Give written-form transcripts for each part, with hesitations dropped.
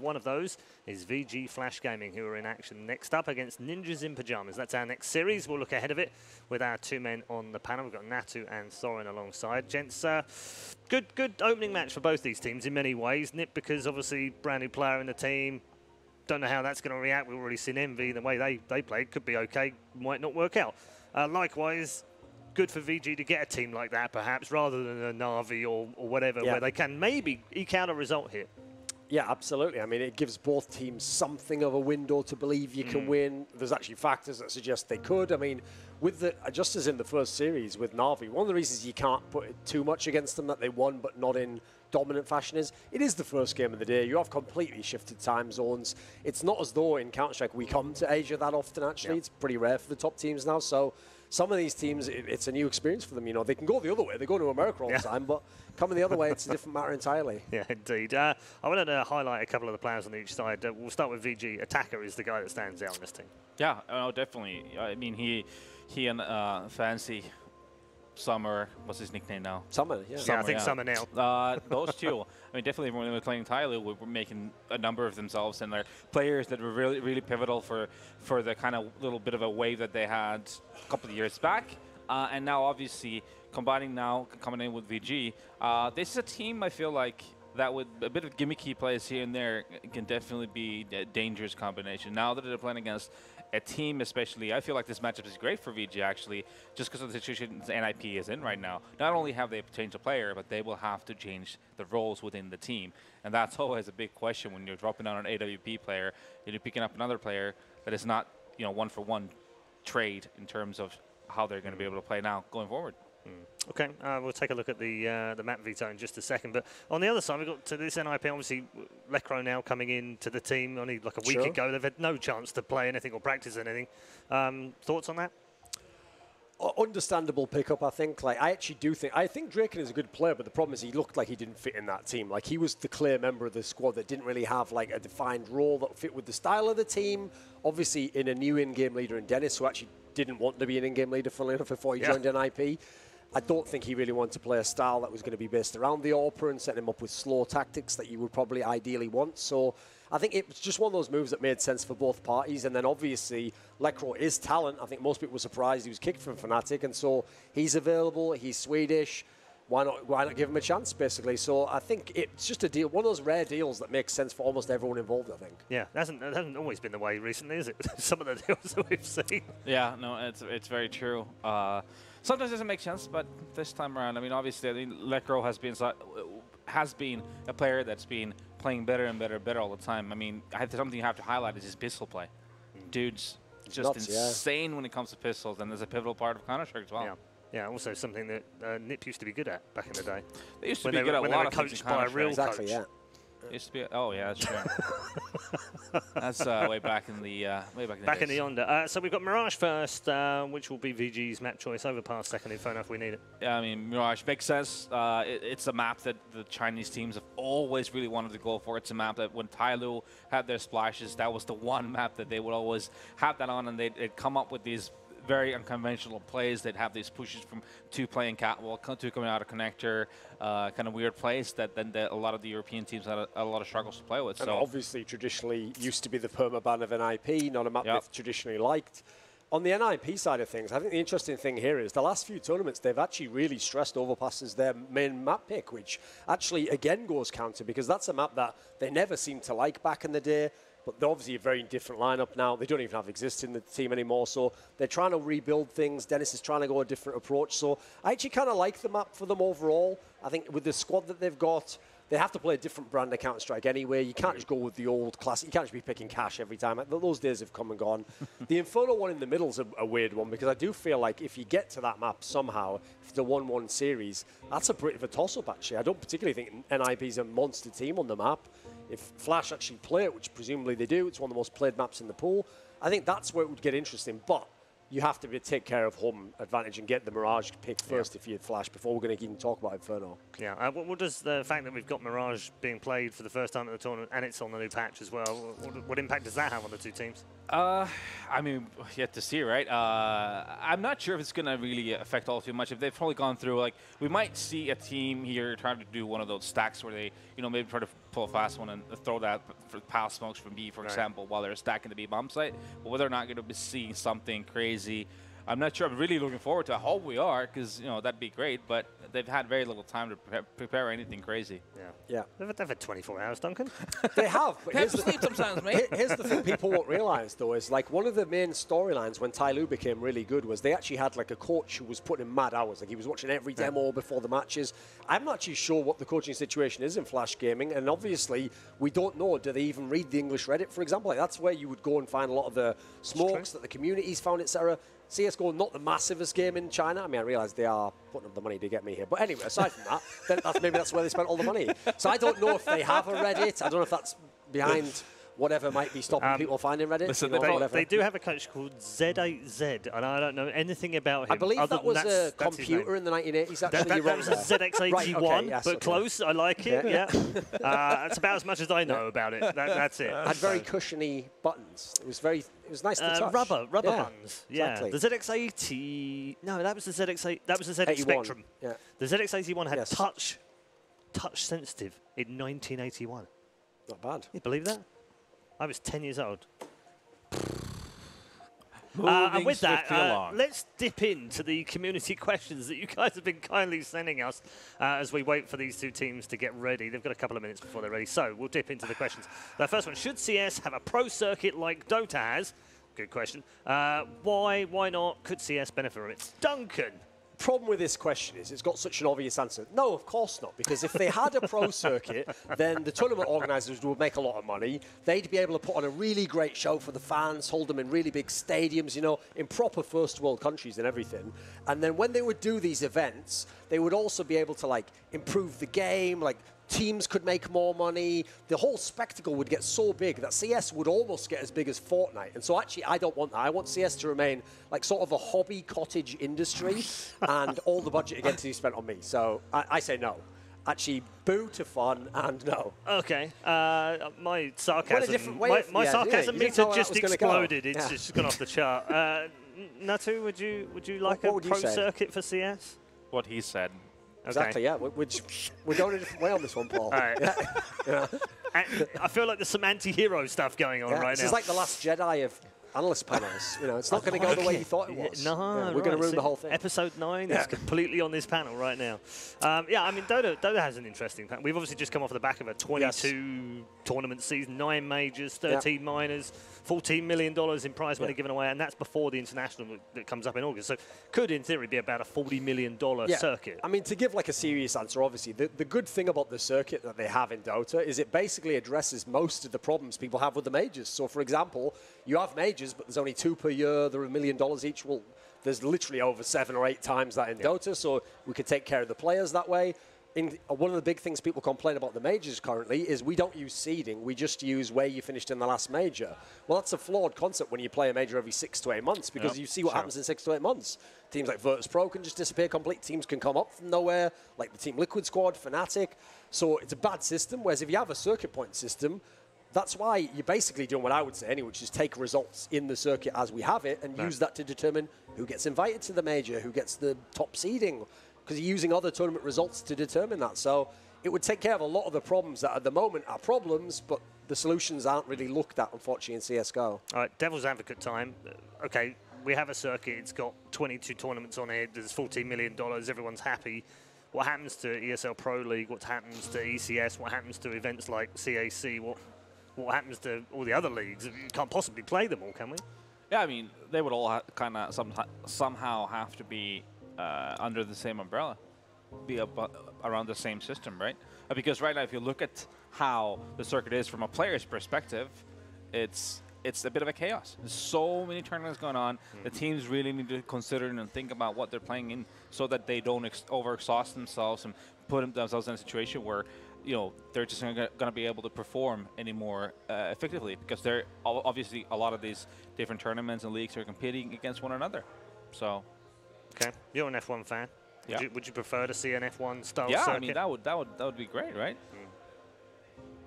one of those is VG.Flash Gaming, who are in action next up against Ninjas in Pyjamas. That's our next series. We'll look ahead of it with our two men on the panel. We've got Natu and Thorin alongside. Gents, good opening match for both these teams in many ways. Nip, because obviously brand new player in the team. Don't know how that's going to react. We've already seen Envy. The way they played could be okay, might not work out. Likewise, good for VG to get a team like that, perhaps, rather than a Na'Vi or whatever, where they can maybe eke out a result here. Yeah, absolutely. I mean, it gives both teams something of a window to believe you can win. There's actually factors that suggest they could. I mean, with the just as in the first series with Na'Vi, one of the reasons you can't put it too much against them that they won but not in dominant fashion is it is the first game of the day. You have completely shifted time zones. It's not as though in Counter-Strike we come to Asia that often, actually. It's pretty rare for the top teams now. So some of these teams, it's a new experience for them. You know, they can go the other way. They go to America all the time, but coming the other way, it's a different matter entirely. Yeah, indeed. I wanted to highlight a couple of the players on each side. We'll start with VG. Attacker is the guy that stands out on this team. Yeah, no, definitely. I mean, he and Fancy Summer, what's his nickname now? Summer, yeah. Summer, I think Summer now. Those two. I mean, definitely when we were playing Tyloo, we were making a number of themselves, and they're players that were really, really pivotal for the kind of little bit of a wave that they had a couple of years back. And now, obviously, coming in with VG, this is a team I feel like that with a bit of gimmicky plays here and there can definitely be a dangerous combination. Now that they're playing against a team especially, I feel like this matchup is great for VG actually, just because of the situation NIP is in right now. Not only have they changed the player, but they will have to change the roles within the team. And that's always a big question when you're dropping down an AWP player and you're picking up another player that is not, you know, one-for-one trade in terms of how they're going to be able to play now going forward. Okay, we'll take a look at the map veto in just a second. But on the other side, we've got to this NIP, obviously, Lecro now coming into the team only like a week ago. They've had no chance to play anything or practice anything. Thoughts on that? Understandable pickup, I think. Like, I think Draken is a good player, but the problem is he looked like he didn't fit in that team. Like, he was the clear member of the squad that didn't really have like a defined role that fit with the style of the team. Obviously, in a new in-game leader in Dennis, who actually didn't want to be an in-game leader, funnily enough, before he joined NIP. I don't think he really wanted to play a style that was going to be based around the AWPer and setting him up with slow tactics that you would probably ideally want. So I think it was just one of those moves that made sense for both parties. And then obviously, Lecro is talent. I think most people were surprised he was kicked from Fnatic. And so he's available. He's Swedish. Why not give him a chance, basically? So I think it's just a deal, one of those rare deals that makes sense for almost everyone involved, I think. Yeah, that hasn't always been the way recently, is it? Some of the deals that we've seen. Yeah, no, it's very true. Sometimes it doesn't make sense, but this time around, I mean, obviously, I mean, Lecro has been a player that's been playing better and better all the time. I mean, something you have to highlight is his pistol play. Dude's just insane when it comes to pistols, and there's a pivotal part of Counter-Strike as well. Yeah. Yeah, also something that Nip used to be good at back in the day. They used to be good at a lot of coached by a real coach. Yeah. Used to be. Oh yeah, that's true. That's way back in the back in the yonder. So we've got Mirage first, which will be VG's map choice. Overpass second info if we need it. Yeah, I mean Mirage makes sense. It's a map that the Chinese teams have always really wanted to go for. It's a map that when Tyloo had their splashes, that was the one map that they would always have that on, and they'd come up with these very unconventional plays. They'd have these pushes from two playing catwalk, two coming out of connector, kind of weird plays that then a lot of the European teams had a lot of struggles to play with. And so obviously, traditionally used to be the permaban of NIP, not a map they've traditionally liked. On the NIP side of things, I think the interesting thing here is the last few tournaments, they've actually really stressed Overpass as their main map pick, which actually, again, goes counter because that's a map that they never seemed to like back in the day. But they're obviously a very different lineup now. They don't even have Exist in the team anymore. So they're trying to rebuild things. Dennis is trying to go a different approach. So I actually kind of like the map for them overall. I think with the squad that they've got, they have to play a different brand of Counter-Strike anyway. You can't just go with the old classic. You can't just be picking Cash every time. Those days have come and gone. The Inferno one in the middle is a weird one because I do feel like if you get to that map somehow, if it's a 1-1 series, that's a bit of a toss-up, actually. I don't particularly think NIP is a monster team on the map. If Flash actually play it, which presumably they do, it's one of the most played maps in the pool, I think that's where it would get interesting. But you have to take care of home advantage and get the Mirage pick first if you're Flash before we're going to even talk about Inferno. Yeah. What does the fact that we've got Mirage being played for the first time at the tournament and it's on the new patch as well, what impact does that have on the two teams? I mean, yet to see, right? I'm not sure if it's going to really affect all too much. If they've probably gone through, like, we might see a team here trying to do one of those stacks where they, maybe try to pull a fast one and throw that for past smokes from B, for example, while they're stacking the B bomb site. But whether or not going to be seeing something crazy, I'm not sure. I'm really looking forward to it. I hope we are, because that'd be great. But they've had very little time to prepare anything crazy. Yeah. They've had 24 hours, Duncan. They have. But They have to sleep sometimes, mate. Here's the thing people won't realize, though, is like one of the main storylines when Ty Lue became really good was they actually had like a coach who was putting in mad hours. Like he was watching every demo before the matches. I'm not actually sure what the coaching situation is in Flash gaming, and obviously we don't know. Do they even read the English Reddit, for example? Like that's where you would go and find a lot of the smokes that the community's found, etc. CSGO, not the massivest game in China. I mean, I realize they are putting up the money to get me here. But anyway, aside from that, maybe that's where they spent all the money. So I don't know if they have a Reddit. I don't know if that's behind whatever might be stopping people finding Reddit. Listen, they do have a coach called Z8Z, and I don't know anything about him. I believe that was a computer in the 1980s, actually. That was a ZX81, right, okay, yes, but close. I like it, yeah. That's about as much as I know about it. That's it. Had very cushiony buttons. It was nice to touch. Rubber buttons. Yeah. Exactly. The ZX80. No, that was the ZX8. That was the ZX Spectrum. Yeah. The ZX81 had touch sensitive in 1981. Not bad. You believe that? I was 10 years old. And with that, let's dip into the community questions that you guys have been kindly sending us as we wait for these two teams to get ready. They've got a couple of minutes before they're ready, so we'll dip into the questions. The first one, should CS have a pro circuit like Dota has? Good question. Why not? Could CS benefit from it? Duncan. Problem with this question is it's got such an obvious answer. No, of course not, because if they had a pro circuit, then the tournament organisers would make a lot of money. They'd be able to put on a really great show for the fans, hold them in really big stadiums, in proper first world countries and everything. And then when they would do these events, they would also be able to improve the game, teams could make more money. The whole spectacle would get so big that CS would almost get as big as Fortnite. And so actually, I don't want that. I want CS to remain sort of a hobby cottage industry and all the budget again to be spent on me. So I say no. Actually, boo to fun and no. Okay. My sarcasm, my yeah, sarcasm meter just exploded. It's Yeah. just gone off the chart. Natu, would you like what a would you pro say? circuit for CS? What he said. Exactly, yeah. We're going a different way on this one, Paul. All right. Yeah. I feel like there's some anti-hero stuff going on right This now. is like the Last Jedi of analyst panels. It's not going to go the way you thought it was. No, we're going to ruin the whole thing. Episode 9 is completely on this panel right now. I mean, Dota has an interesting panel. We've obviously just come off the back of a 22 tournament season, 9 majors, 13 minors, $14 million in prize money given away, and that's before the international that comes up in August. So could, in theory, be about a $40 million circuit. I mean, to give a serious answer, obviously, the good thing about the circuit that they have in Dota is it basically addresses most of the problems people have with the majors. So, for example, you have majors, but there's only 2 per year. They're $1 million each. Well, there's literally over 7 or 8 times that in Dota, so we could take care of the players that way. One of the big things people complain about the majors currently is we don't use seeding. We just use where you finished in the last major. Well, that's a flawed concept when you play a major every 6 to 8 months because you see what happens in 6 to 8 months. Teams like Virtus Pro can just disappear completely. Teams can come up from nowhere, like the Team Liquid squad, Fnatic. So it's a bad system, whereas if you have a circuit point system, that's why you're basically doing what I would say anyway, which is take results in the circuit as we have it and use that to determine who gets invited to the major, who gets the top seeding, because you're using other tournament results to determine that. So it would take care of a lot of the problems that at the moment are problems, but the solutions aren't really looked at, unfortunately, in CSGO. All right, devil's advocate time. Okay, we have a circuit. It's got 22 tournaments on it. There's $14 million. Everyone's happy. What happens to ESL Pro League? What happens to ECS? What happens to events like CAC? What happens to all the other leagues? You can't possibly play them all, can we? Yeah, I mean, they would all kind of somehow have to be under the same umbrella, be around the same system, right? Because right now, if you look at how the circuit is from a player's perspective, it's a bit of a chaos. There's so many tournaments going on. The teams really need to consider and think about what they're playing in so that they don't overexhaust themselves and put themselves in a situation where you know, they're just not going to be able to perform anymore effectively, because they're obviously a lot of these different tournaments and leagues are competing against one another. So, okay, you're an F1 fan. Yeah. Would you prefer to see an F1 style yeah, circuit? I mean that would be great, right?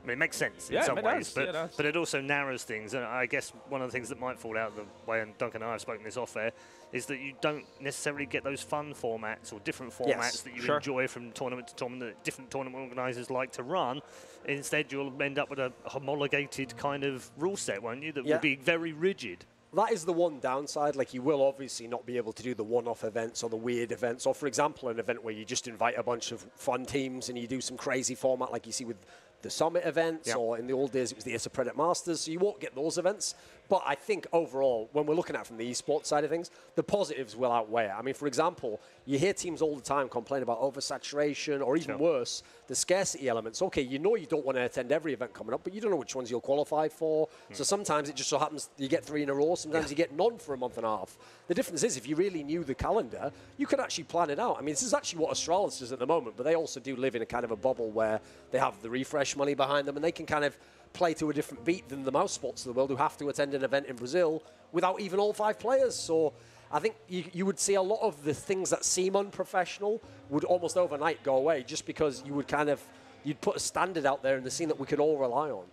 I mean, it makes sense in Yeah, some it ways, does. but it also narrows things. And I guess one of the things that might fall out the way, and Duncan and I have spoken this off air, is that you don't necessarily get those fun formats or different formats that you enjoy from tournament to tournament that different tournament organisers like to run. Instead, you'll end up with a homologated kind of rule set, won't you, that will be very rigid. That is the one downside. Like, you will obviously not be able to do the one-off events or the weird events, or, for example, an event where you just invite a bunch of fun teams and you do some crazy format like you see with the Summit events, or in the old days it was the Issa Predator Masters, so you won't get those events. But I think overall, when we're looking at it from the esports side of things, the positives will outweigh it. I mean, for example, you hear teams all the time complain about oversaturation, or even worse, the scarcity elements. Okay, you know you don't want to attend every event coming up, but you don't know which ones you'll qualify for. So sometimes it just so happens you get 3 in a row, sometimes you get none for a month and a half. The difference is, if you really knew the calendar, you could actually plan it out. I mean, this is actually what Astralis does at the moment, but they also do live in a kind of a bubble where they have the refresh money behind them, and they can kind of play to a different beat than the mouse sports of the world, who have to attend an event in Brazil without even all 5 players. So I think you would see a lot of the things that seem unprofessional would almost overnight go away, just because you would kind of, you'd put a standard out there in the scene that we can all rely on.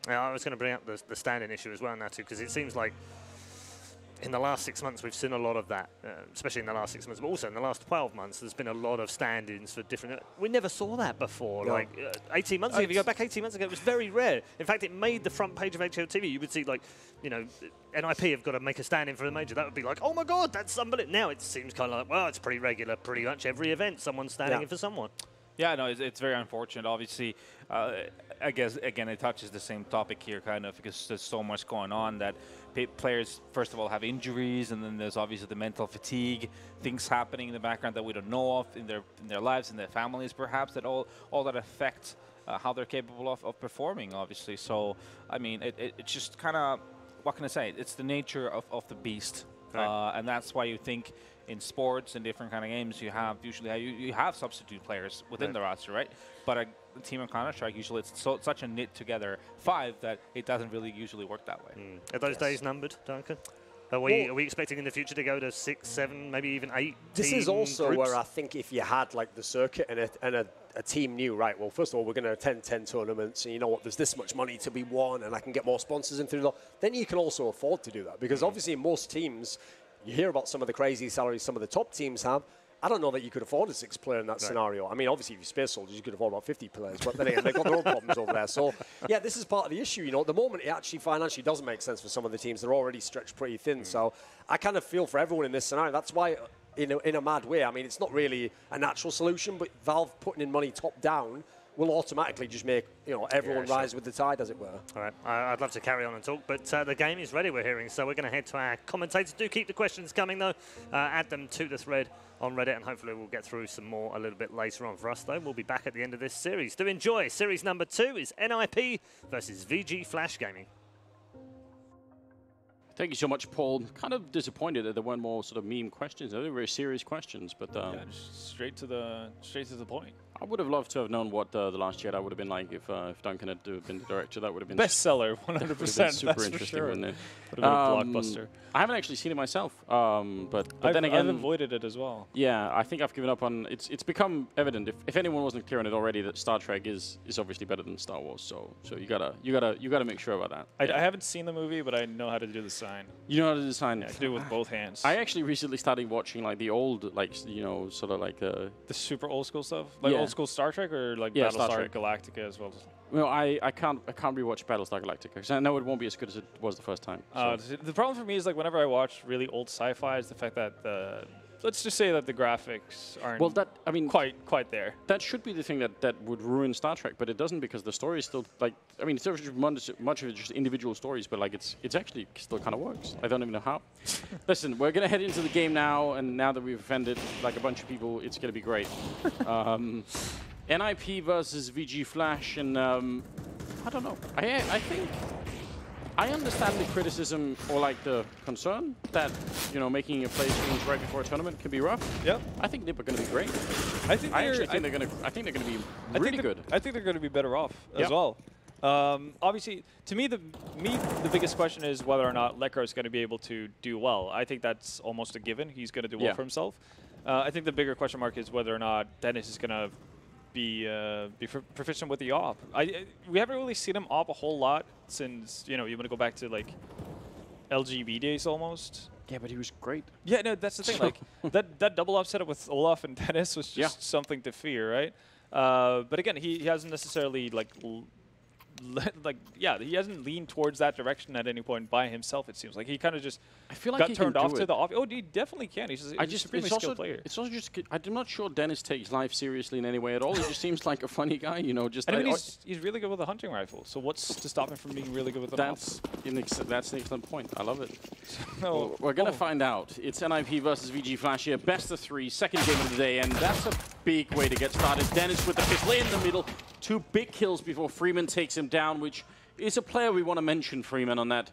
Yeah, I was going to bring up the standing issue as well now too, because it seems like in the last 6 months we've seen a lot of that, especially in the last 6 months, but also in the last 12 months there's been a lot of stand-ins for different. We never saw that before. No. Like 18 months ago, if you go back 18 months ago, it was very rare. In fact, it made the front page of HLTV. You would see, like, you know, NIP have got to make a stand-in for a major. That would be like, oh my God, that's somebody. Now it seems kind of like, well, it's pretty regular. Pretty much every event, someone's standing in for someone. Yeah, no, it's very unfortunate. Obviously, I guess, again, it touches the same topic here, kind of, because there's so much going on that players, first of all, have injuries, and then there's obviously the mental fatigue, things happening in the background that we don't know of in their lives, in their families, perhaps, that all that affect how they're capable of performing, obviously. So, I mean, it's just kind of, what can I say? It's the nature of the beast. Right. And that's why you think in sports and different kind of games you have you have substitute players within the roster, right? But a team of Counter-Strike, usually it's such a knit together 5 that it doesn't really usually work that way. Are those days numbered, Duncan? Are we expecting in the future to go to 6, 7, maybe even 8? This is also where I think if you had like the circuit and a team knew, right, well, first of all, we're going to attend 10 tournaments, and you know what, there's this much money to be won, and I can get more sponsors in through that, then you can also afford to do that. Because obviously in most teams, you hear about some of the crazy salaries some of the top teams have. I don't know that you could afford a 6th player in that scenario. I mean, obviously, if you're Space Soldiers, you could afford about 50 players, but then again, they've got their own problems over there. So, yeah, this is part of the issue. You know, at the moment, it actually financially doesn't make sense for some of the teams. They're already stretched pretty thin. So I kind of feel for everyone in this scenario. That's why, in a mad way, I mean, it's not really a natural solution, but Valve putting in money top down will automatically just make, you know, everyone rise with the tide, as it were. All right, I'd love to carry on and talk, but the game is ready, we're hearing, so we're going to head to our commentators. Do keep the questions coming, though. Add them to the thread on Reddit, and hopefully we'll get through some more a little bit later on. For us, though, we'll be back at the end of this series. Do enjoy. Series number 2 is NIP versus VG.Flash Gaming. Thank you so much, Paul. Kind of disappointed that there weren't more sort of meme questions. They were very serious questions, but yeah, just straight to the point. I would have loved to have known what The Last Jedi would have been like if Duncan had been the director. That would have been bestseller, 100%. Super that's interesting, for sure. wouldn't it? Would have been a blockbuster. I haven't actually seen it myself, but then again, I've avoided it as well. Yeah, I think I've given up on. It's become evident if anyone wasn't clear on it already that Star Trek is obviously better than Star Wars. So you gotta make sure about that. I haven't seen the movie, but I know how to do the sign. You know how to do the sign. Yeah, I can do it with both hands. I actually recently started watching like the old, like sort of like the super old school stuff, like old school Star Trek, or like Battlestar Galactica as well. No, I can't rewatch Battlestar Galactica because I know it won't be as good as it was the first time. So. The problem for me is like whenever I watch really old sci-fi is the fact that let's just say that the graphics aren't quite there. That should be the thing that would ruin Star Trek, but it doesn't because the story is still like it's much of it just individual stories, but like it's actually still kind of works. I don't even know how. Listen, we're gonna head into the game now, and now that we've offended like a bunch of people, it's gonna be great. NIP versus VG.Flash, and I don't know. I understand the criticism or like the concern that, you know, making a play change right before a tournament can be rough. Yep. I think NiP are going to be great. I think they're going to be really good. I think they're going to be better off as well. Obviously, to me, the biggest question is whether or not Lekr is going to be able to do well. I think that's almost a given. He's going to do well for himself. I think the bigger question mark is whether or not Dennis is going to be proficient with the op. We haven't really seen him op a whole lot since, you know, you want to go back to like LGB days almost. Yeah, but he was great. Yeah, no, that's the thing. Like that double op setup with Olaf and Dennis was just something to fear, right? But again, he hasn't necessarily he hasn't leaned towards that direction at any point by himself. It seems like he kind of just got turned off to the off. Oh, he definitely can. He's a supremely skilled player. It's also just I'm not sure Dennis takes life seriously in any way at all. He just seems like a funny guy, you know. Just I mean, he's really good with a hunting rifle. So what's to stop him from being really good with an that's an excellent point. I love it. Well, we're gonna find out. It's NiP versus VG.Flash here, best of 3, second game of the day, and that's a big way to get started. Dennis with the pistol in the middle, 2 big kills before Freeman takes him down, which is a player we want to mention, Freeman, on that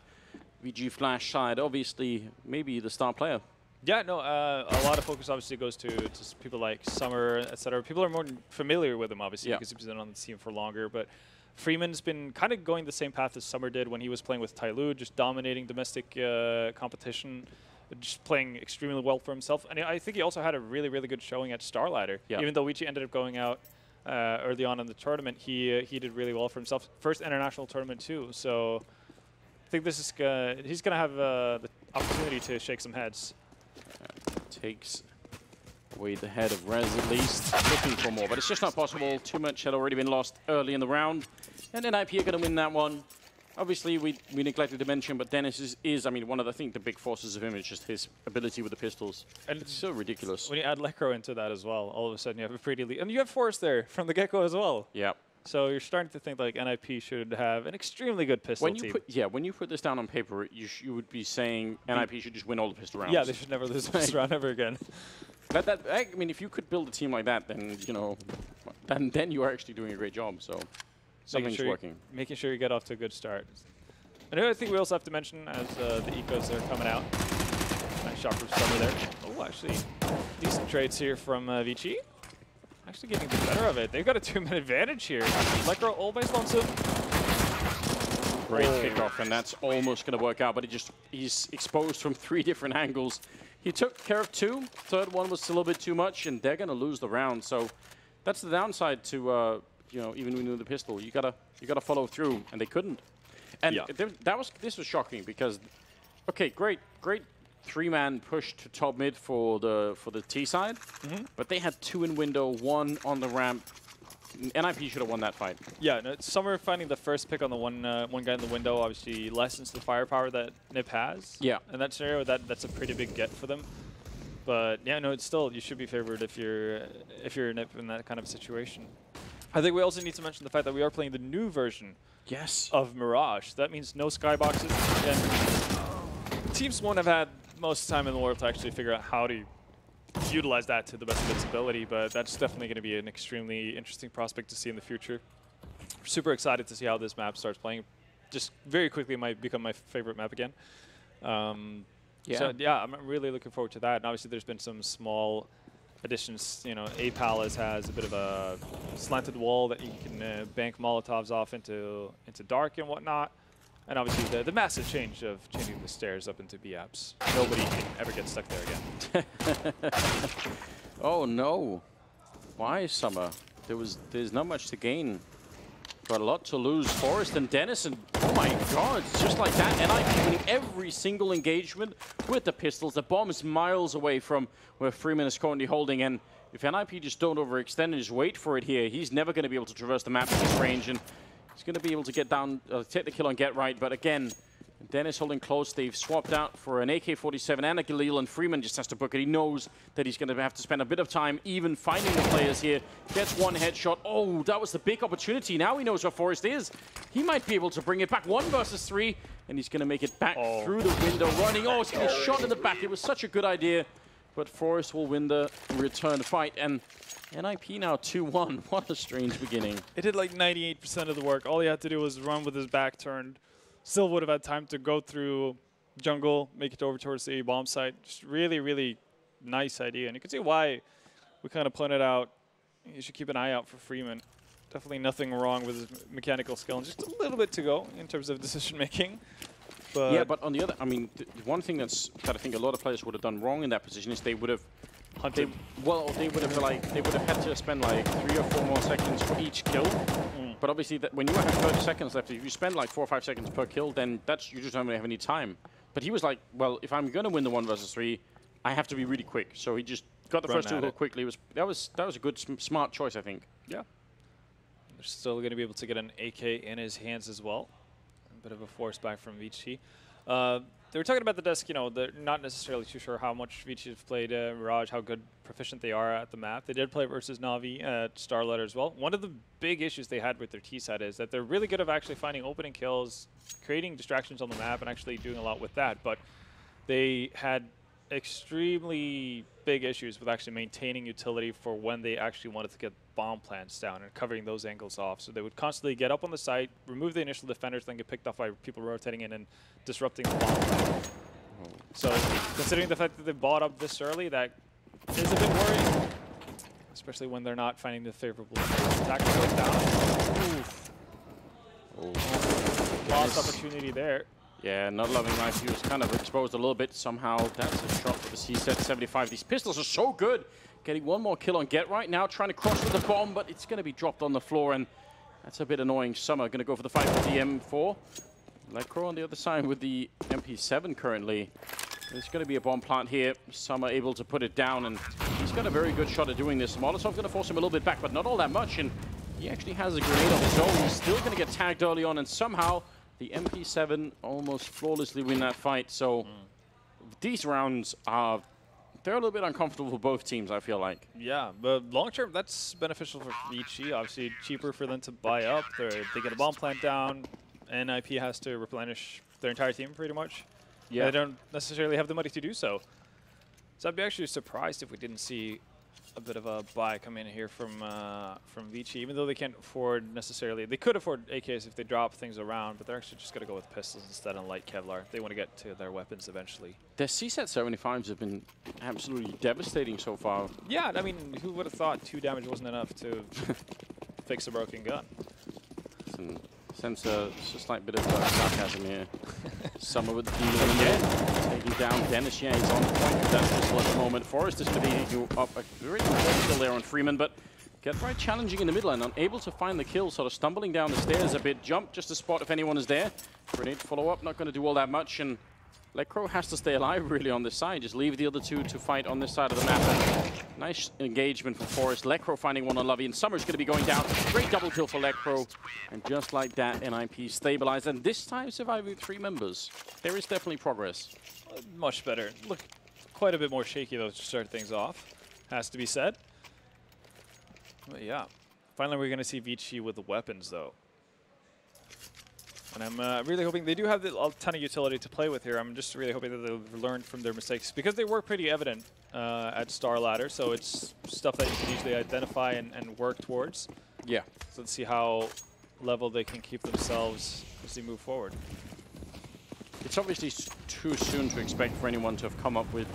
VG.Flash side. Obviously, maybe the star player. Yeah, no, a lot of focus obviously goes to people like Summer, etc. People are more familiar with him, obviously, because he's been on the team for longer. But Freeman's been kind of going the same path as Summer did when he was playing with Tyloo, just dominating domestic competition, just playing extremely well for himself. And I think he also had a really, really good showing at Starladder. Even though Wichi ended up going out early on in the tournament, he did really well for himself. First international tournament too, so I think this is he's gonna have the opportunity to shake some heads. Takes away the head of Rez at least, looking for more, but it's just not possible. Too much had already been lost early in the round, and then NiP are gonna win that one. Obviously, we neglected to mention, but Dennis is I mean, one of the big forces of him is just his ability with the pistols. And it's so ridiculous. When you add Lekr into that as well, all of a sudden you have a pretty lead. And you have Forrest there from the get-go as well. Yeah. So you're starting to think like NiP should have an extremely good pistol team. When you put this down on paper, you would be saying NiP should just win all the pistol rounds. Yeah, they should never lose a pistol round ever again. I mean, if you could build a team like that, then, you know, then you are actually doing a great job. So something's working. Making sure you get off to a good start. And I think we also have to mention, as the ecos are coming out, nice shot from Summer there. Oh, actually, decent trades here from VG. Actually getting the better of it. They've got a 2-minute advantage here. Lekr always lonesome. Great kickoff, and that's almost going to work out, but he's exposed from 3 different angles. He took care of 2. Third one was a little bit too much, and they're going to lose the round. So that's the downside to you know, even with the pistol. You gotta follow through, and they couldn't. And this was shocking because, okay, great 3-man push to top mid for the T side, but they had 2 in window, 1 on the ramp. NiP should have won that fight. Yeah, no, Summer finding the first pick on the one guy in the window obviously lessens the firepower that NiP has. Yeah, in that scenario, that's a pretty big get for them. But yeah, no, it's still, you should be favored if you're NiP in that kind of situation. I think we also need to mention the fact that we are playing the new version. Yes. Of Mirage. That means no skyboxes. And teams won't have had most time in the world to actually figure out how to utilize that to the best of its ability, but that's definitely going to be an extremely interesting prospect to see in the future. Super excited to see how this map starts playing. Just very quickly might become my favorite map again. So yeah, I'm really looking forward to that. And obviously there's been some small additions. You know, A-Palace has a bit of a slanted wall that you can bank Molotovs off into dark and whatnot. And obviously the massive change of changing the stairs up into B-apps. Nobody can ever get stuck there again. Oh no. Why, Summer? There's not much to gain, but a lot to lose. Forrest and Dennis, and oh my god, it's just like that. NiP winning every single engagement with the pistols. The bomb is miles away from where Freeman is currently holding, and if NiP just don't overextend and just wait for it here, he's never going to be able to traverse the map at this range, and he's going to be able to get down, take the kill on Get Right. But again, Dennis holding close. They've swapped out for an AK-47 and a Galil, and Freeman just has to book it. He knows that he's going to have to spend a bit of time even finding the players here. Gets 1 headshot. Oh, that was the big opportunity. Now he knows where Forrest is. He might be able to bring it back. 1 versus 3, and he's going to make it back through the window running. Oh, it's getting shot in the back. It was such a good idea, but Forrest will win the return fight, and NiP now 2-1. What a strange beginning. It did like 98% of the work. All he had to do was run with his back turned, still would have had time to go through jungle, make it over towards the bomb site. Just really, really nice idea. And you can see why we kind of pointed out you should keep an eye out for Freeman. Definitely nothing wrong with his mechanical skill, and just a little bit to go in terms of decision making. But yeah, but on the other, I mean, the one thing that I think a lot of players would have done wrong in that position is they would have hunted. They would have had to spend like 3 or 4 more seconds for each kill. But obviously, when you have 30 seconds left, if you spend like 4 or 5 seconds per kill, then you just don't really have any time. But he was like, well, if I'm going to win the 1 versus 3, I have to be really quick. So he just got the first 2 real quickly. That was a good, smart choice, I think. Yeah. They're still going to be able to get an AK in his hands as well. A bit of a force back from VG. They were talking about the desk, you know, they're not necessarily too sure how much VG have played Mirage, how good proficient they are at the map. They did play versus Na'Vi at Starlighter as well. One of the big issues they had with their T-side is that they're really good at actually finding opening kills, creating distractions on the map, and actually doing a lot with that. But they had extremely big issues with actually maintaining utility for when they actually wanted to get bomb plants down and covering those angles off. So they would constantly get up on the site, remove the initial defenders, then get picked off by people rotating in and disrupting the bomb plant. So considering the fact that they bought up this early, that is a bit worrying, especially when they're not finding the favorable attack goes down. Oof. Lost opportunity there. Yeah, not loving life. He was kind of exposed a little bit somehow. That's a shot for the C-set 75. These pistols are so good. Getting 1 more kill on Get right now, trying to cross with the bomb, but it's going to be dropped on the floor, and that's a bit annoying. Summer going to go for the fight with the M4. Lecro on the other side with the MP7 currently. There's going to be a bomb plant here. Summer able to put it down, and he's got a very good shot at doing this. Molotov going to force him a little bit back, but not all that much, and he actually has a grenade on his own. He's still going to get tagged early on, and somehow the MP7 almost flawlessly win that fight. So these rounds are, they're a little bit uncomfortable for both teams, I feel like. Yeah, but long term, that's beneficial for VG. Obviously, cheaper for them to buy up. They get a bomb plant down. NIP has to replenish their entire team pretty much. Yeah. They don't necessarily have the money to do so. So I'd be actually surprised if we didn't see a bit of a buy come in here from VG, even though they can't afford necessarily. They could afford AKs if they drop things around, but they're actually just going to go with pistols instead and light Kevlar. They want to get to their weapons eventually. Their C-set 75s have been absolutely devastating so far. Yeah, I mean, who would have thought 2 damage wasn't enough to fix a broken gun? Sense a slight bit of sarcasm here. Summer with the deal again. Taking down Dennis. Yeah, he's on point with that pistol at the moment. Forrest is leading up a very important kill there on Freeman, but Get right challenging in the middle and unable to find the kill, sort of stumbling down the stairs a bit. Jump just to spot if anyone is there. Grenade follow-up, not going to do all that much, and Lecro has to stay alive really on this side. Just leave the other two to fight on this side of the map. And nice engagement from Forrest. Lecro finding one on Lovey, and Summer's going to be going down. Great double kill for Lecro. And just like that, NIP stabilized. And this time surviving 3 members. There is definitely progress. Much better. Look, quite a bit more shaky though to start things off, has to be said. But yeah, finally we're going to see VG with the weapons though. And I'm really hoping they do have a ton of utility to play with here. I'm just really hoping that they've learned from their mistakes, because they were pretty evident at Star Ladder. So it's stuff that you can easily identify and work towards. Yeah. So let's see how level they can keep themselves as they move forward. It's obviously too soon to expect for anyone to have come up with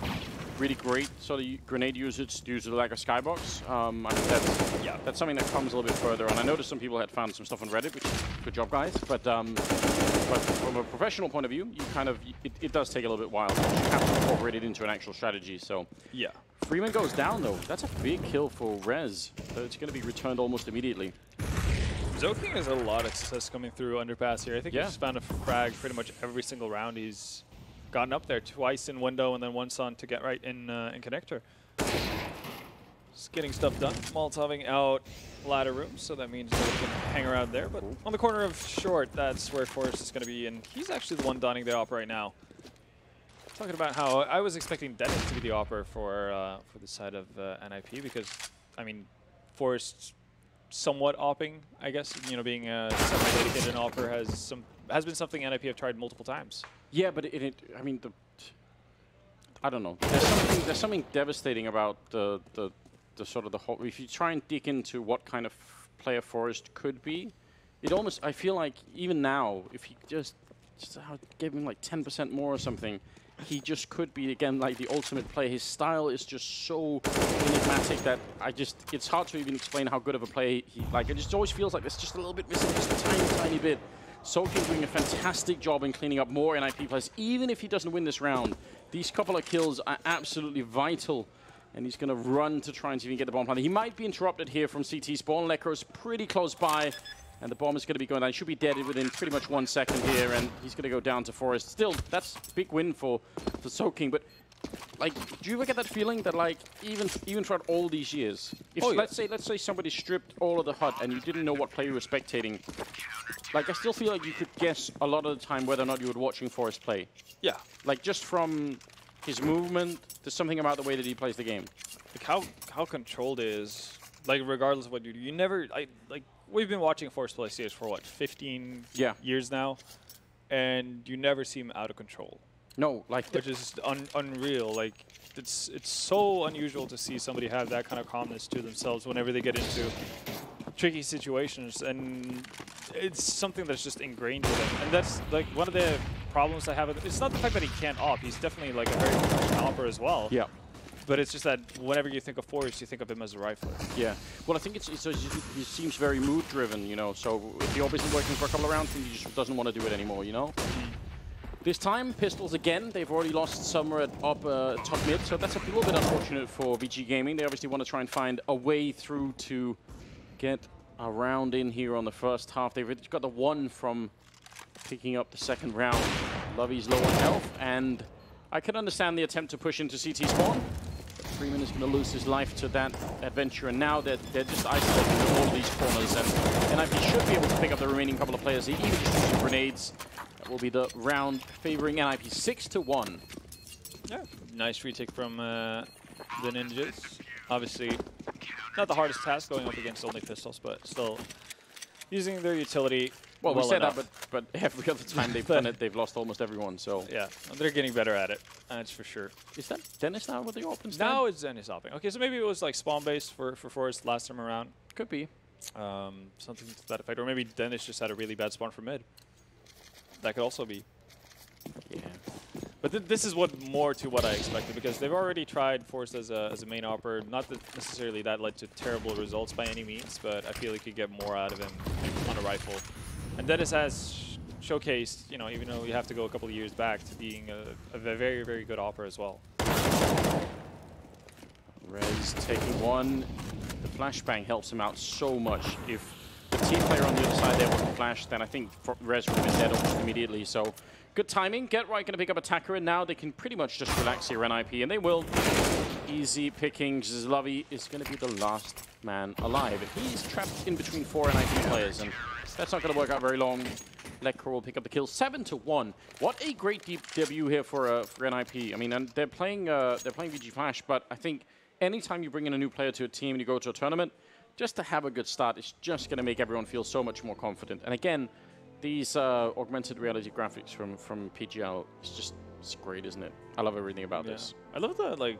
really great sort of grenade usage due to the lack of skybox. I think that's something that comes a little bit further on. I noticed some people had found some stuff on Reddit, which is good job, guys. But from a professional point of view, you kind of it does take a little bit while. You have to incorporate it into an actual strategy. So yeah, Freeman goes down though. That's a big kill for Rez. So it's going to be returned almost immediately. Zoking has a lot of success coming through Underpass here. I think he's found a frag pretty much every single round. He's gotten up there twice in window and then once on to get right in connector. Just getting stuff done. Molotoving out ladder room, so that means they can hang around there. But on the corner of short, that's where Forrest is going to be, and he's actually the one donning the op right now. Talking about how I was expecting Dennis to be the opper for the side of NIP, because I mean Forrest's somewhat opping, I guess. You know, being a semi-dedicated opper has been something NIP have tried multiple times. Yeah, but I mean, I don't know. There's something devastating about the sort of the whole. If you try and dig into what kind of player Forrest could be, it almost, I feel like even now, if he just just how gave him like 10% more or something. He just could be, again, like the ultimate player. His style is just so enigmatic that it's hard to even explain how good of a player like, it just always feels like it's just a little bit missing, just a tiny, tiny bit. Soaking doing a fantastic job in cleaning up more NIP players. Even if he doesn't win this round, these couple of kills are absolutely vital. And he's going to run to try and see if he can get the bomb planted. He might be interrupted here from CT spawn. Lekker's pretty close by. And the bomb is going to be going down. He should be dead within pretty much 1 second here. And he's going to go down to Forest. Still, that's a big win for Soaking. But, like, do you ever get that feeling that, like, even throughout all these years, if let's say somebody stripped all of the HUD and you didn't know what player you were spectating, like, I still feel like you could guess a lot of the time whether or not you were watching Forest play. Yeah. Like, just from his movement, there's something about the way that he plays the game. Like how controlled it is, like, regardless of what you do. You never, we've been watching Forest play CS for, what, 15 years now? And you never see him out of control. No, like... Which is unreal. Like, it's so unusual to see somebody have that kind of calmness to themselves whenever they get into tricky situations. And it's something that's just ingrained with him. And that's, like, one of the problems I have. It's not the fact that he can't op. He's definitely, like, a very proficient opper as well. Yeah. But it's just that whenever you think of Forest, you think of him as a rifler. Yeah. Well, I think he seems very mood-driven, you know. So if the op isn't working for a couple of rounds, he just doesn't want to do it anymore, you know? This time, Pistols again. They've already lost somewhere at top mid, so that's a little bit unfortunate for VG Gaming. They obviously want to try and find a way through to get a round in here on the first half. They've got the one from picking up the second round. Lovey's low on health, and I can understand the attempt to push into CT spawn. But Freeman is going to lose his life to that adventure, and now they're just isolating all these corners, and NIP should be able to pick up the remaining couple of players, even just using grenades. That will be the round favoring NIP 6-1. Yeah, nice retake from the Ninjas. Obviously, not the hardest task going up against only Pistols, but still using their utility. Well, we said that, but every other time they've done it, they've lost almost everyone. So yeah, they're getting better at it. That's for sure. Is that Dennis now with the opens? Now it's Dennis opping. Okay, so maybe it was like spawn based for Forest last time around. Could be. Something to that effect, or maybe Dennis just had a really bad spawn for mid. That could also be. Yeah. But this is more to what I expected, because they've already tried Force as a main opper. Not that necessarily that led to terrible results by any means, but I feel you could get more out of him on a rifle. And Dennis has showcased, you know, even though you have to go a couple of years back, to being a very, very good opper as well. Rez taking one. The flashbang helps him out so much. If the team player on the other side there wasn't flashed, then I think Rez would have been dead almost immediately. So good timing. Get right, going to pick up Attacker, and now they can pretty much just relax here, NIP, and they will. Easy pickings. Lovey is going to be the last man alive. And he's trapped in between 4 NIP players, and that's not going to work out very long. Lekker will pick up the kill, 7-1. What a great debut here for NIP. I mean, and they're playing VG.Flash, but I think anytime you bring in a new player to a team and you go to a tournament, just to have a good start is just going to make everyone feel so much more confident. And again, these augmented reality graphics from PGL, it's great, isn't it? I love everything about this. I love the like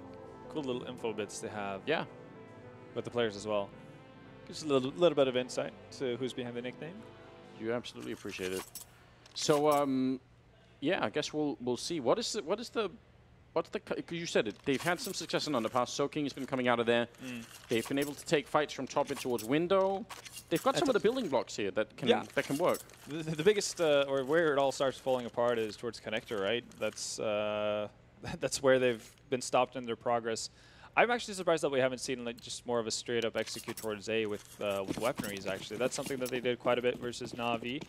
cool little info bits they have. Yeah, with the players as well. Just a little bit of insight to who's behind the nickname. You absolutely appreciate it. So yeah, I guess we'll see. What's the because you said it, they've had some success in Underpass. Soaking has been coming out of there. They've been able to take fights from top in towards window. They've got some of the building blocks here that can work. The biggest, or where it all starts falling apart, is towards connector, right? That's where they've been stopped in their progress. I'm actually surprised that we haven't seen like just more of a straight up execute towards A with weaponaries. Actually, that's something that they did quite a bit versus Na'Vi.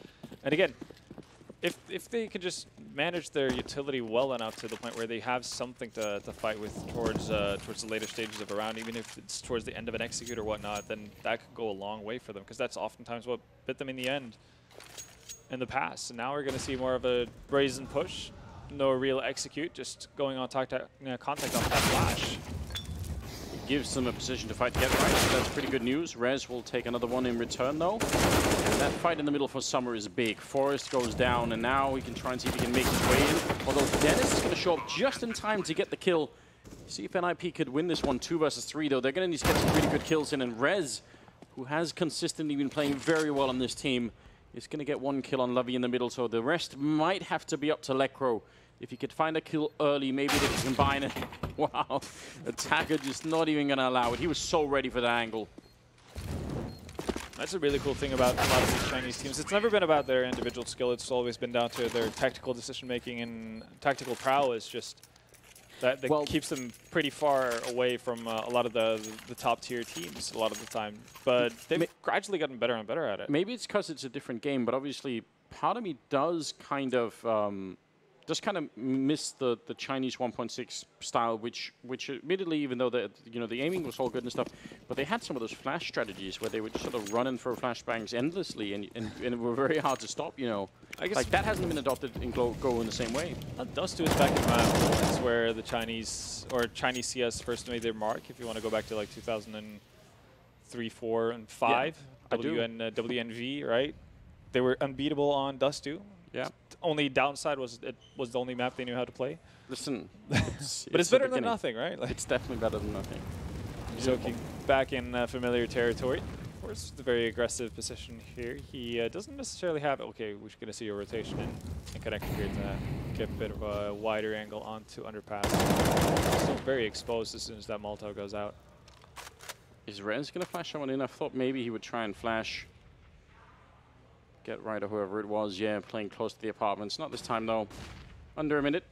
And again, if they could just manage their utility well enough to the point where they have something to fight with towards the later stages of a round, even if it's towards the end of an execute or whatnot, then that could go a long way for them, because that's oftentimes what bit them in the end in the past. And now we're going to see more of a brazen push, no real execute, just going on contact off that flash. Gives them a position to fight to get right, so that's pretty good news. Rez will take another one in return, though. And that fight in the middle for Summer is big. Forest goes down, and now we can try and see if he can make his way in. Although Dennis is going to show up just in time to get the kill. See if NIP could win this one 2 versus 3, though. They're going to need to get some really good kills in. And Rez, who has consistently been playing very well on this team, is going to get 1 kill on Lovey in the middle, so the rest might have to be up to Lekro. If he could find a kill early, maybe they can combine it. Wow, Attacker just not even going to allow it. He was so ready for that angle. That's a really cool thing about a lot of these Chinese teams. It's never been about their individual skill. It's always been down to their tactical decision-making and tactical prowess. Just that keeps them pretty far away from a lot of the top-tier teams a lot of the time. But they've gradually gotten better and better at it. Maybe it's because it's a different game, but obviously part of me does kind of miss the Chinese 1.6 style, which admittedly, even though the aiming was all good and stuff, but they had some of those flash strategies where they would just sort of run in for flashbangs endlessly and were very hard to stop. I guess like that hasn't been adopted in Go in the same way. Dust 2 is back in the map. That's where the Chinese CS first made their mark. If you want to go back to like 2003, 4, and 5, yeah, WNV, right? They were unbeatable on Dust 2. Yeah. Only downside was it was the only map they knew how to play. Listen, but it's better than nothing, right? Like it's definitely better than nothing. Joking back in familiar territory. Of course, the very aggressive position here. He doesn't necessarily have. Okay, we're going to see a rotation and connection here to get a bit of a wider angle onto underpass. Still very exposed as soon as that Molotov goes out. Is Rez going to flash someone in? I thought maybe he would try and flash. Get right or whoever it was, yeah, playing close to the apartments. Not this time, though. Under a minute.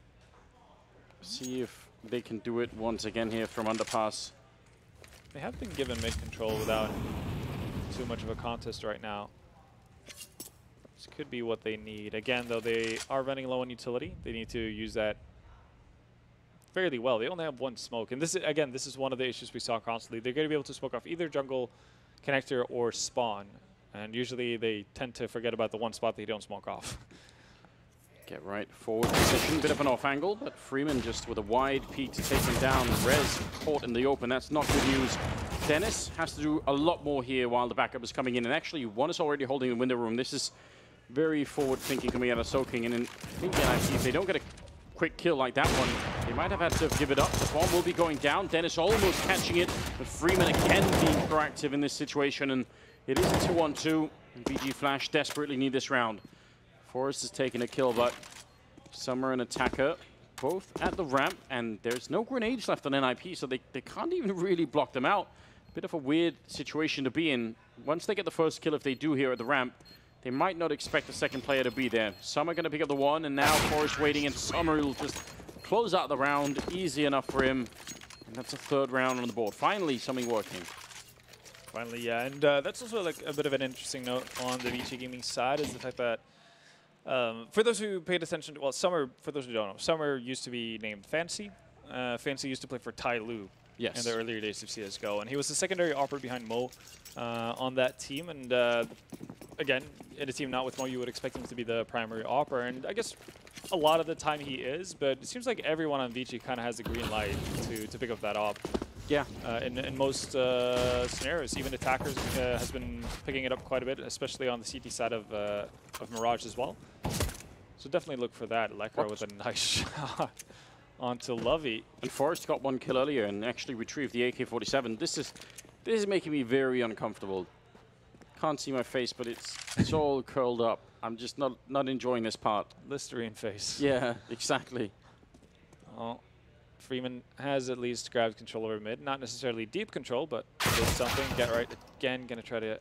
See if they can do it once again here from underpass. They have been given mid control without too much of a contest right now. This could be what they need. Again, though, they are running low on utility. They need to use that fairly well. They only have one smoke. And this is, again, this is one of the issues we saw constantly. They're going to be able to smoke off either jungle, connector, or spawn. And usually they tend to forget about the one spot they don't smoke off. Get right forward position, bit of an off angle, but Freeman just with a wide peek to take him down. Rez caught in the open, that's not good news. Dennis has to do a lot more here while the backup is coming in. And actually, one is already holding the window room. This is very forward thinking coming out of Soaking. And I think if they don't get a quick kill like that one, they might have had to give it up. The bomb will be going down. Dennis almost catching it, but Freeman again being proactive in this situation. And it is a 2-on-2. VG.Flash desperately need this round. Forrest is taking a kill, but Summer and Attacker both at the ramp, and there's no grenades left on NIP, so they can't even really block them out. Bit of a weird situation to be in. Once they get the first kill, if they do here at the ramp, they might not expect the second player to be there. Summer going to pick up the one, and now Forrest waiting, and Summer will just close out the round. Easy enough for him, and that's a third round on the board. Finally, something working. Finally, yeah, and that's also like a bit of an interesting note on the VG Gaming side is the fact that for those who paid attention, well, Summer, for those who don't know, Summer used to be named Fancy. Fancy used to play for Tai Lu in the earlier days of CSGO, and he was the secondary operator behind Mo on that team. And again, in a team not with Mo, you would expect him to be the primary operator, and I guess a lot of the time he is, but it seems like everyone on VG kind of has the green light to pick up that op. Yeah. In most scenarios, even Attackers has been picking it up quite a bit, especially on the CT side of Mirage as well. So definitely look for that. Lekra with a nice shot onto Lovey. And Forrest got one kill earlier and actually retrieved the AK-47. This is making me very uncomfortable. Can't see my face, but it's all curled up. I'm just not enjoying this part. Listerine face. Yeah, exactly. Well, Freeman has at least grabbed control over mid. Not necessarily deep control, but did something. Get right again. Gonna try to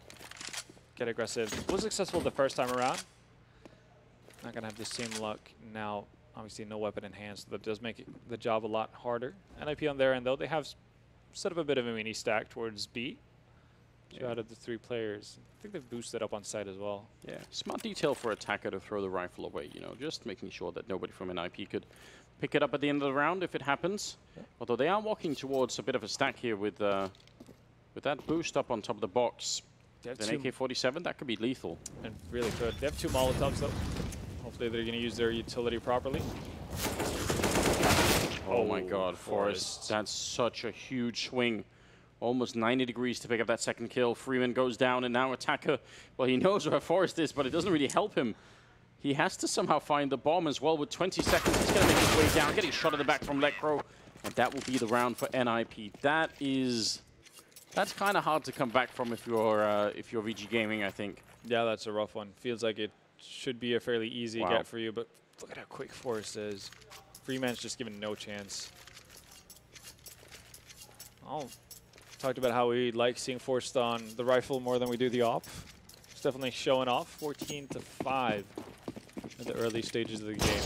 get aggressive. Was successful the first time around. Not gonna have the same luck now. Obviously, no weapon in hand, so that does make the job a lot harder. NIP on their end, though, they have set up a bit of a mini stack towards B. Two out of the 3 players. I think they've boosted up on site as well. Yeah, smart detail for Attacker to throw the rifle away. Just making sure that nobody from NIP could pick it up at the end of the round if it happens. Yeah. Although they are walking towards a bit of a stack here with that boost up on top of the box. An AK-47, that could be lethal. And really could. They have 2 Molotovs, though. Hopefully they're going to use their utility properly. Oh my god, Forrest. That's such a huge swing. Almost 90 degrees to pick up that second kill. Freeman goes down, and now Attacker, well, he knows where Forrest is, but it doesn't really help him. He has to somehow find the bomb as well. With 20 seconds, he's going to make his way down, getting shot at the back from Lekro. And that will be the round for NIP. That's kind of hard to come back from if you're VG Gaming, I think. Yeah, that's a rough one. Feels like it should be a fairly easy get for you, but look at how quick Forrest is. Freeman's just given no chance. Oh, talked about how we like seeing Forrest on the rifle more than we do the op. It's definitely showing off. 14-5 in the early stages of the game.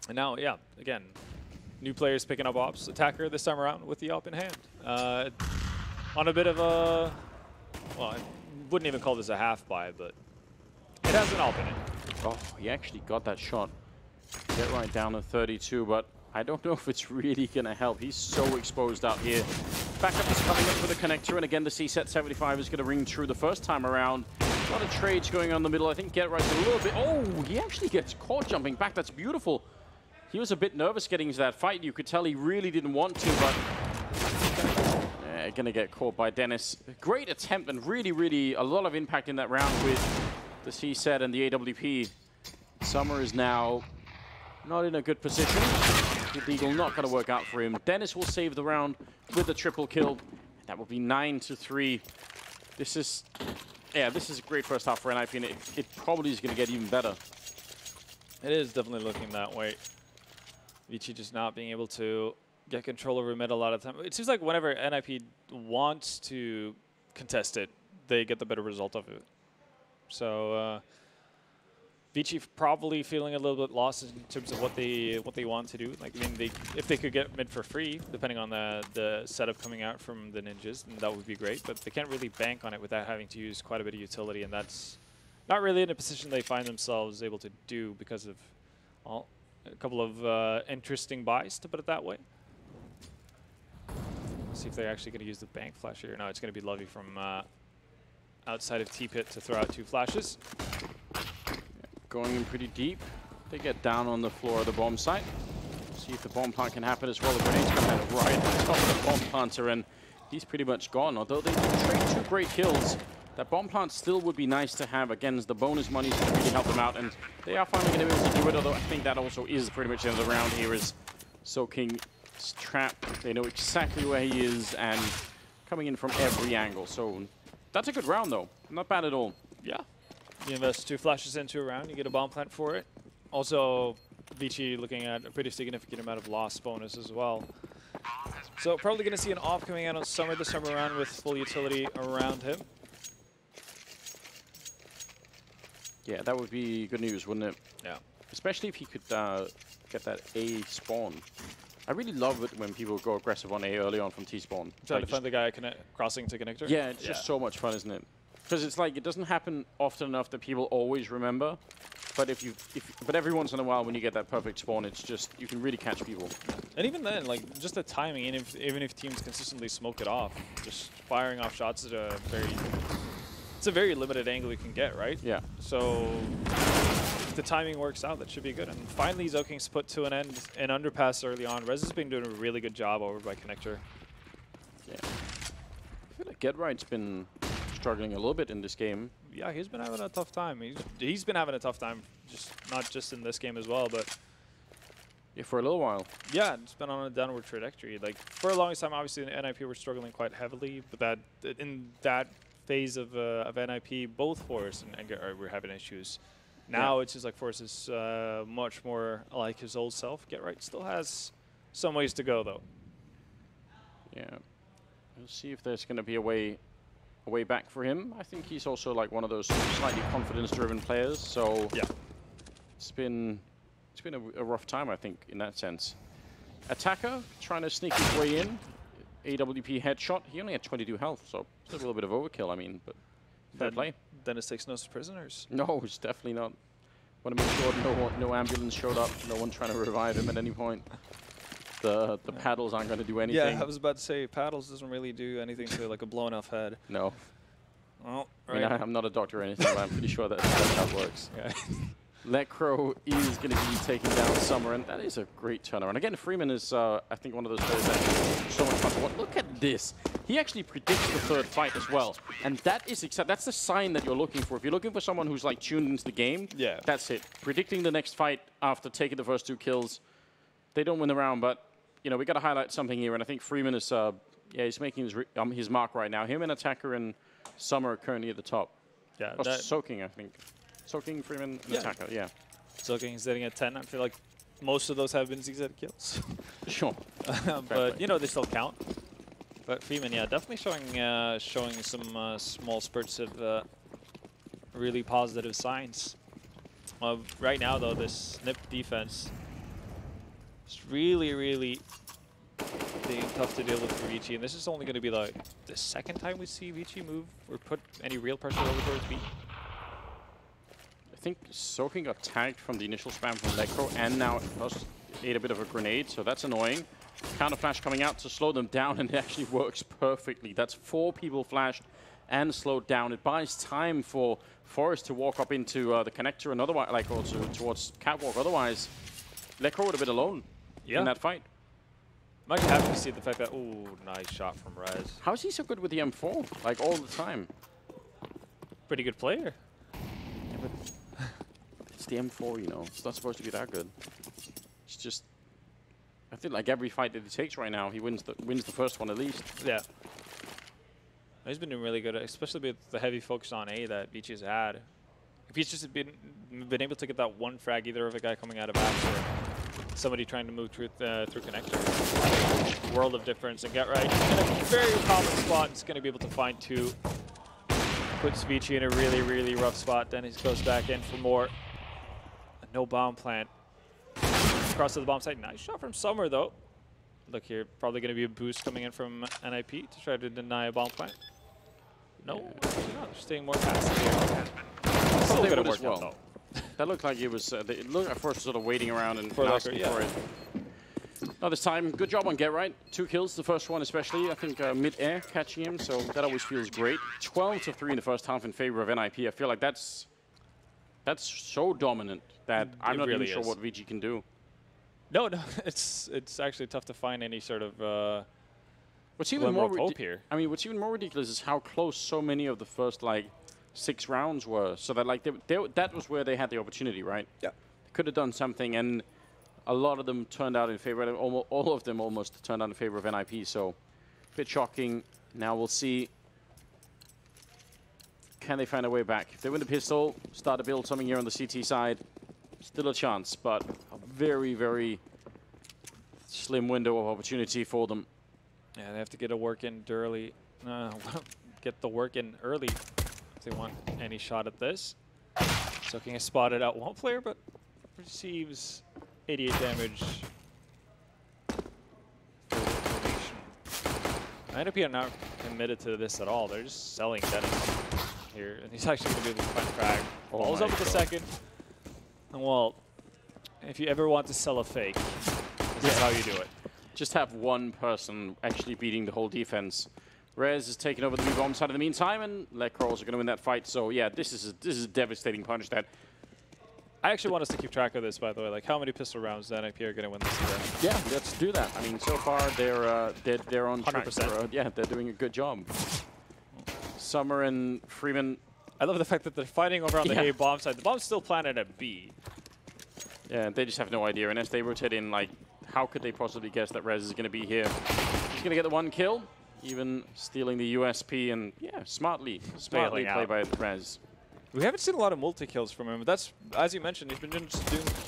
And now, yeah, again, new players picking up ops. Attacker this time around with the op in hand. On a bit of a, well, I wouldn't even call this a half buy, but it has an op in it. Oh, he actually got that shot. Get right down to 32, but I don't know if it's really going to help. He's so exposed out here. Backup is coming up for the connector, and again, the C-set 75 is going to ring true the first time around. A lot of trades going on in the middle. I think Get Right's a little bit... Oh, he actually gets caught jumping back. That's beautiful. He was a bit nervous getting into that fight. You could tell he really didn't want to, but... going to get caught by Dennis. Great attempt, and really, really a lot of impact in that round with the C-set and the AWP. Summer is now not in a good position. The Deagle not going to work out for him. Dennis will save the round with a triple kill. That will be 9-3. This is, yeah, this is a great first half for NIP, and it probably is going to get even better. It is definitely looking that way. VG just not being able to get control over mid a lot of time. It seems like whenever NIP wants to contest it, they get the better result of it. So VG probably feeling a little bit lost in terms of what they want to do. Like, I mean, if they could get mid for free, depending on the setup coming out from the ninjas, then that would be great. But they can't really bank on it without having to use quite a bit of utility, and that's not really in a position they find themselves able to do because of, well, a couple of interesting buys, to put it that way. See if they're actually going to use the bank flash here. No, it's going to be Lovey from outside of T-Pit to throw out 2 flashes. Going in pretty deep. They get down on the floor of the bomb site. See if the bomb plant can happen as well. The grenade's coming out right on top of the bomb planter, and he's pretty much gone. Although they trade 2 great kills, that bomb plant still would be nice to have. Again, as the bonus money is going to really help them out, and they are finally going to be able to do it. Although I think that also is pretty much the end of the round here, is Soaking trapped. They know exactly where he is and coming in from every angle. So that's a good round, though. Not bad at all. Yeah. You invest 2 flashes into a round, you get a bomb plant for it. Also, VG looking at a pretty significant amount of loss bonus as well. So probably going to see an off coming out on Summer this time around with full utility around him. Yeah, that would be good news, wouldn't it? Yeah. Especially if he could get that A spawn. I really love it when people go aggressive on A early on from T-spawn. Trying to find the guy crossing to connector? Yeah, it's just so much fun, isn't it? Because it's like, it doesn't happen often enough that people always remember. But but every once in a while when you get that perfect spawn, it's just, you can really catch people. And even then, like, just the timing, even if teams consistently smoke it off, just firing off shots at it's a very limited angle you can get, right? Yeah. So if the timing works out, that should be good. And finally, Zoking's put to an end in underpass early on. Rez has been doing a really good job over by connector. Yeah. I feel like Get Right's been struggling a little bit in this game. Yeah, he's been having a tough time. He's been having a tough time, not just in this game as well, but yeah, for a little while. Yeah, it's been on a downward trajectory. Like, for a long time, obviously, the NIP were struggling quite heavily, but in that phase of NIP, both Forrest and Get Right were having issues. Now it's just like Forrest is much more like his old self. Get Right still has some ways to go, though. Yeah. We'll see if there's going to be a way back for him. I think he's also like one of those slightly confidence-driven players. So yeah, it's been a rough time, I think, in that sense. Attacker trying to sneak his way in. AWP headshot. He only had 22 health, so it's a little bit of overkill. I mean, but fair play. Dennis takes no prisoners. No, it's definitely not. Want to make sure no ambulance showed up. No one trying to revive him at any point. The paddles aren't going to do anything. Yeah, I was about to say, paddles doesn't really do anything to like a blown off head. No. Well, right. I mean, I'm not a doctor or anything, but I'm pretty sure that's how that works. Yeah. Lecro is going to be taking down Summer, and that is a great turnaround. Again, Freeman is, I think, one of those players that's so much fun to watch. Look at this. He actually predicts the third fight as well. And that is that's the sign that you're looking for. If you're looking for someone who's like tuned into the game, yeah, that's it. Predicting the next fight after taking the first 2 kills. They don't win the round, but you know, we got to highlight something here, and I think Freeman is, yeah, he's making his mark right now. Him and Attacker and Summer currently at the top. Yeah, Or Soaking, I think. Soaking, Freeman, and Attacker, yeah. Soaking is sitting at 10. I feel like most of those have been ZZ kills. Sure. But, you know, they still count. But Freeman, yeah, definitely showing some small spurts of really positive signs. Right now, though, this snip defense is really, really being tough to deal with for VG. And this is only going to be like the second time we see VG move or put any real pressure over towards B. I think Soaking got tagged from the initial spam from Necro, and now ate a bit of a grenade, so that's annoying. Counter flash coming out to slow them down, and it actually works perfectly. That's 4 people flashed and slowed down. It buys time for Forest to walk up into the connector and otherwise, like also towards Catwalk. Otherwise, Necro would have been alone in that fight. I'm actually happy to see the fact that, ooh, nice shot from Rez. How is he so good with the M4? Like all the time. Pretty good player. Yeah, but it's the M4, you know. It's not supposed to be that good. It's just, I think like every fight that he takes right now, he wins the first one at least. Yeah. He's been doing really good, especially with the heavy focus on A that VG has had. If he's just been able to get that one frag, either of a guy coming out of back or somebody trying to move through connector, world of difference, and get right in a very common spot. It's going to be able to find 2. Puts VG in a really, really rough spot. Then he goes back in for more. No bomb plant. Across to the bomb site. Nice shot from Summer, though. Look here, probably going to be a boost coming in from NIP to try to deny a bomb plant. No, actually not. They're staying more passive here. Still going to work out, though. That looked like it was, it looked at first sort of waiting around and asking for it. Now this time, good job on Get Right. 2 kills, the first one especially. I think mid-air catching him, so that always feels great. 12-3 in the first half in favor of NIP. I feel like that's so dominant that I'm not really even sure what VG can do. No, it's actually tough to find any sort of what's even more hope here. I mean, what's even more ridiculous is how close so many of the first like 6 rounds were. So that like that was where they had the opportunity, right? Yeah, they could have done something, and a lot of them turned out in favor. All of them almost turned out in favor of NIP. So a bit shocking. Now we'll see. Can they find a way back? If they win the pistol, start to build something here on the CT side. Still a chance, but a very, very slim window of opportunity for them. Yeah, they have to get a work in early. Get the work in early if they want any shot at this. Soaking has spotted out one player, but receives 88 damage. NIP are not committed to this at all. They're just selling Dennis here, and he's actually going to be able to find frag. Balls up with the second. And well, if you ever want to sell a fake, this is how you do it. Just have one person actually beating the whole defense. Rez is taking over the B-bomb side in the meantime, and Lecros are going to win that fight. So yeah, this is a devastating punch. That I actually want us to keep track of this, by the way. Like how many pistol rounds that NIP are going to win this event? Yeah, let's do that. I mean, so far they're on 100%. track. Yeah, they're doing a good job. Summer and Freeman. I love the fact that they're fighting over on the A bomb side. The bomb's still planted at B. Yeah, they just have no idea. And as they rotate in, like, how could they possibly guess that Rez is going to be here? He's going to get the 1 kill, even stealing the USP, and yeah, smartly played by Rez. We haven't seen a lot of multi-kills from him. That's, as you mentioned, he's been doing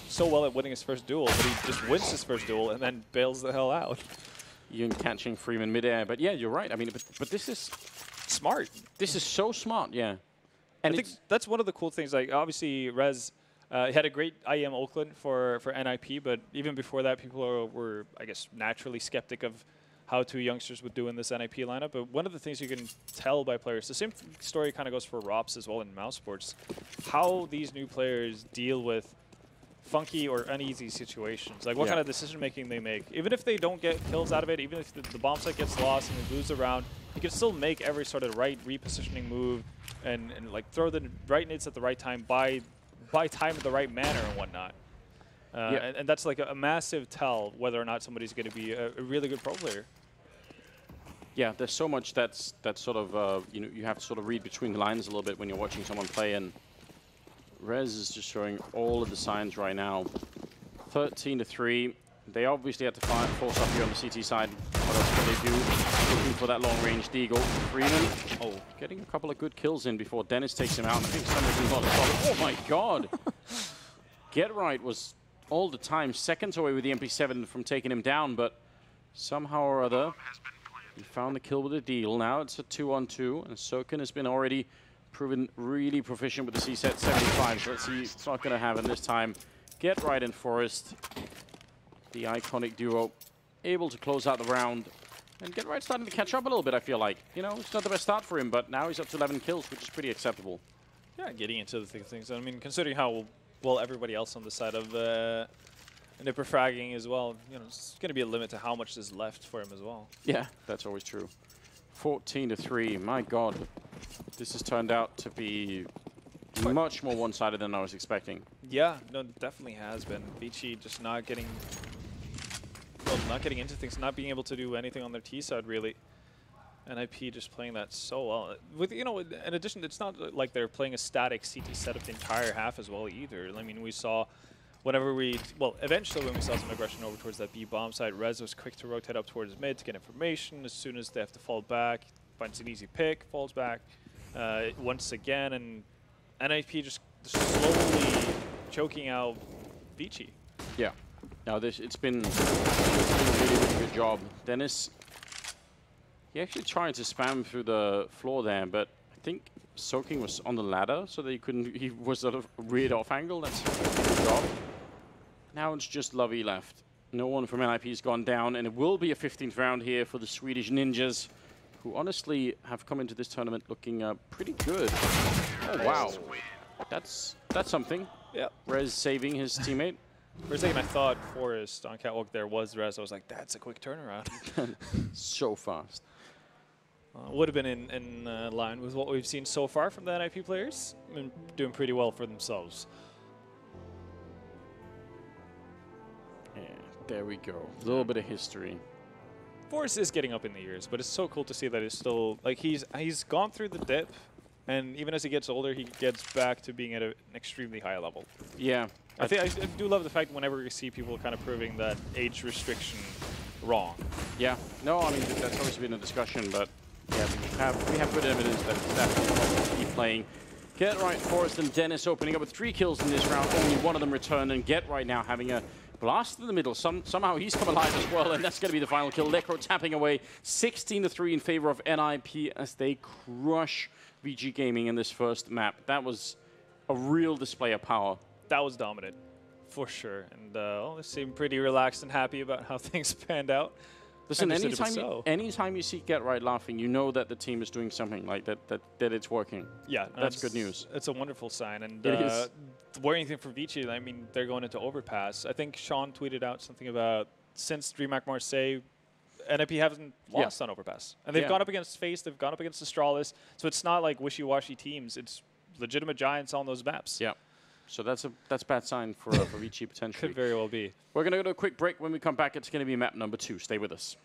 so well at winning his first duel, but he just wins his first duel and then bails the hell out. Even catching Freeman midair. But yeah, you're right. I mean, but this is smart. This is so smart, yeah. And I think that's one of the cool things. Like, obviously, Rez had a great IEM Oakland for NIP, but even before that, people were, I guess, naturally skeptic of how 2 youngsters would do in this NIP lineup. But one of the things you can tell by players, the same story kind of goes for ROPS as well in mouse sports, how these new players deal with funky or uneasy situations. Like what kind of decision-making they make. Even if they don't get kills out of it, even if the bomb site gets lost and they lose a round, you can still make every sort of right repositioning move and like throw the right nades at the right time, buy time in the right manner and whatnot. And that's like a massive tell whether or not somebody's going to be a really good pro player. Yeah, there's so much that's sort of, you know, you have to sort of read between the lines a little bit when you're watching someone play, and Rez is just showing all of the signs right now. 13-3. They obviously had to force up here on the CT side. What else can they do? Looking for that long-range deagle. Freeman, getting a couple of good kills in before Dennis takes him out. I think somebody's not solid. Oh my god! Get Right was all the time seconds away with the MP7 from taking him down, but somehow or other, he found the kill with a deal. Now it's a 2-on-2, and Soken has been already proven really proficient with the C-set 75, so let's see, it's not going to happen this time. Get Right and Forest, the iconic duo, able to close out the round. And Get Right starting to catch up a little bit, I feel like. You know, it's not the best start for him, but now he's up to 11 kills, which is pretty acceptable. Yeah, getting into the things. I mean, considering how well everybody else on the side of Nipper fragging as well, you know, it's going to be a limit to how much is left for him as well. Yeah, that's always true. 14-3, my god. This has turned out to be much more one-sided than I was expecting. Yeah, no, it definitely has been. VG just not getting into things, not being able to do anything on their T side really. NIP just playing that so well. With, you know, in addition, it's not like they're playing a static CT setup the entire half as well either. I mean, we saw whenever eventually when we saw some aggression over towards that B bomb side, Rez was quick to rotate up towards mid to get information. As soon as they have to fall back, finds an easy pick, falls back once again, and NIP just slowly choking out VG. Yeah. No, it's been a really, really good job. Dennis, he actually tried to spam through the floor there, but I think Soaking was on the ladder, so that he was sort of reared off angle. That's a good job. Now it's just Lovey left. No one from NIP has gone down, and it will be a 15th round here for the Swedish Ninjas, who honestly have come into this tournament looking pretty good. Oh, wow. That's something. Yeah. Rez saving his teammate. For a second, I thought Forrest on catwalk there was Rez. I was like, that's a quick turnaround. So fast. Would have been in line with what we've seen so far from the NIP players. Been doing pretty well for themselves. Yeah, there we go. A little bit of history. Forrest is getting up in the years, but it's so cool to see that it's still, like, he's gone through the dip, and even as he gets older, he gets back to being at an extremely high level. Yeah. I do love the fact whenever we see people kind of proving that age restriction wrong. Yeah. No, I mean, that's always been a discussion, but yeah, we have good evidence that it's definitely keep playing. Get Right, Forrest, and Dennis opening up with 3 kills in this round. Only one of them returned, and Get Right now having a blast in the middle. Somehow he's come alive as well, and that's going to be the final kill. Lekro tapping away 16-3 in favor of NIP as they crush VG Gaming in this first map. That was a real display of power. That was dominant, for sure. And they seem pretty relaxed and happy about how things panned out. Listen, anytime you see Get Right laughing, you know that the team is doing something like that it's working. Yeah, that's good news. It's a wonderful sign. And it is. The worrying thing for Vici, I mean, they're going into Overpass. I think Sean tweeted out something about since DreamHack Marseille, NIP hasn't lost on Overpass. And they've gone up against FaZe, they've gone up against Astralis. So it's not like wishy-washy teams. It's legitimate giants on those maps. Yeah. So that's a bad sign for Vici potentially. Could very well be. We're going to go to a quick break. When we come back, it's going to be map number 2. Stay with us.